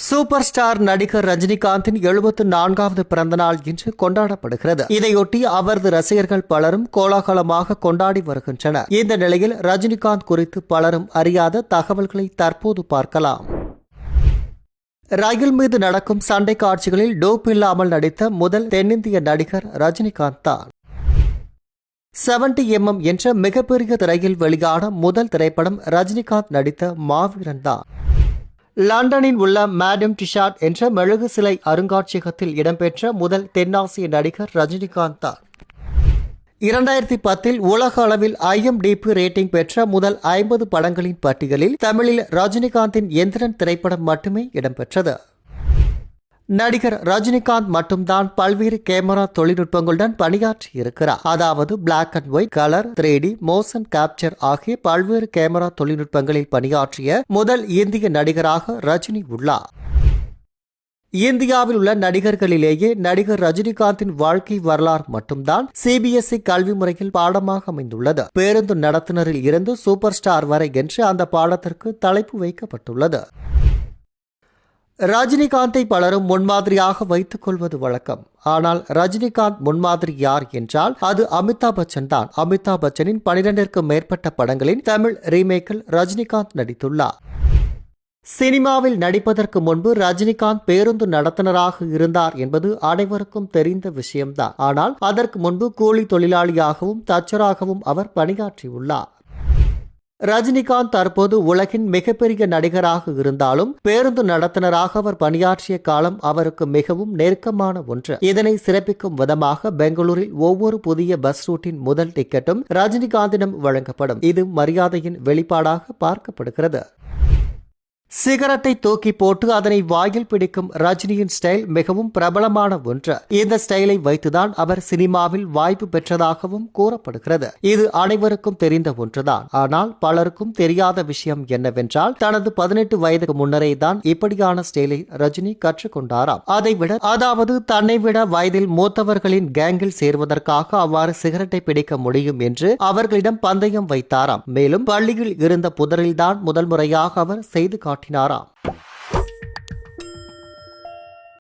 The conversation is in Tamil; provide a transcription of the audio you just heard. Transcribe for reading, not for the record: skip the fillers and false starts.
சூப்பர் ஸ்டார் நடிகர் ரஜினிகாந்தின் 74வது பிறந்தநாள் இன்று கொண்டாடப்படுகிறது. இதையொட்டி அவரது ரசிகர்கள் பலரும் கோலாகலமாக கொண்டாடி வருகின்றனர். இந்த நிலையில் ரஜினிகாந்த் குறித்து பலரும் அறியாத தகவல்களை தற்போது பார்க்கலாம். ரயில் மீது நடக்கும் சண்டை காட்சிகளில் டோப் இல்லாமல் நடித்த முதல் தென்னிந்திய நடிகர் ரஜினிகாந்த் தான். 70mm என்ற மிகப்பெரிய திரையில் வெளியான முதல் திரைப்படம் ரஜினிகாந்த் நடித்த மாவீரன் தான். லண்டனில் உள்ள மேடம் டிஷாட் என்ற மெழுகு சிலை அருங்காட்சியகத்தில் இடம்பெற்ற முதல் தென்னாசிய நடிகர் ரஜினிகாந்த் தான். 2010 உலக அளவில் IMDb ரேட்டிங் பெற்ற முதல் 50 படங்களின் பட்டியலில் தமிழில் ரஜினிகாந்தின் எந்திரன் திரைப்படம் மட்டுமே இடம்பெற்றது. நடிகர் ரஜினிகாந்த் மட்டும்தான் பல்வேறு கேமரா தொழில்நுட்பங்களுடன் பணியாற்றியிருக்கிறார். அதாவது black and white, colour, 3D, motion capture ஆகிய பல்வேறு கேமரா தொழில்நுட்பங்களில் பணியாற்றிய முதல் இந்திய நடிகராக ரஜினி உள்ளார். இந்தியாவில் உள்ள நடிகர்களிலேயே நடிகர் ரஜினிகாந்தின் வாழ்க்கை வரலாறு மட்டும்தான் CBSE கல்வி முறையில் பாடமாக அமைந்துள்ளது. பேருந்து நடத்துனரில் இருந்து சூப்பர் ஸ்டார் வரை என்று அந்த பாடத்திற்கு தலைப்பு வைக்கப்பட்டுள்ளது. ரஜினிகாந்தை பலரும் முன்மாதிரியாக வைத்துக் கொள்வது வழக்கம். ஆனால் ரஜினிகாந்த் முன்மாதிரி யார் என்றால் அது அமிதாப் பச்சன் தான். அமிதாப் பச்சனின் 12க்கும் மேற்பட்ட படங்களின் தமிழ் ரீமேக்கில் ரஜினிகாந்த் நடித்துள்ளார். சினிமாவில் நடிப்பதற்கு முன்பு ரஜினிகாந்த் பேருந்து நடத்துனராக இருந்தார் என்பது அனைவருக்கும் தெரிந்த விஷயம்தான். ஆனால் அதற்கு முன்பு கூலி தொழிலாளியாகவும் தச்சராகவும் அவர் பணியாற்றியுள்ளார். ரஜினிகாந்த் தற்போது உலகின் மிகப்பெரிய நடிகராக இருந்தாலும் பேருந்து நடத்துனராக அவர் பணியாற்றிய காலம் அவருக்கு மிகவும் நெருக்கமான ஒன்று. இதனை சிறப்பிக்கும் விதமாக பெங்களூரில் ஒவ்வொரு புதிய பஸ் ரூட்டின் முதல் டிக்கெட்டும் ரஜினிகாந்திடம் வழங்கப்படும். இது மரியாதையின் வெளிப்பாடாக பார்க்கப்படுகிறது. சிகரெட்டை தூக்கி போட்டு அதனை வாயில் பிடிக்கும் ரஜினியின் ஸ்டைல் மிகவும் பிரபலமான ஒன்று. இந்த ஸ்டைலை வைத்துதான் அவர் சினிமாவில் வாய்ப்பு பெற்றதாகவும் கூறப்படுகிறது. இது அனைவருக்கும் தெரிந்த ஒன்றுதான். ஆனால் பலருக்கும் தெரியாத விஷயம் என்னவென்றால் தனது 18 வயதுக்கு முன்னரே தான் இப்படியான ஸ்டைலை ரஜினி கற்றுக்கொண்டாராம். அதாவது தன்னை விட வயதில் மூத்தவர்களின் கேங்கில் சேர்வதற்காக அவ்வாறு சிகரெட்டை பிடிக்க முடியும் என்று அவர்களிடம் பந்தயம் வைத்தாராம். மேலும் பள்ளியில் இருந்த புதரில்தான் முதல் முறையாக அவர் செய்து காட்டினாராம்.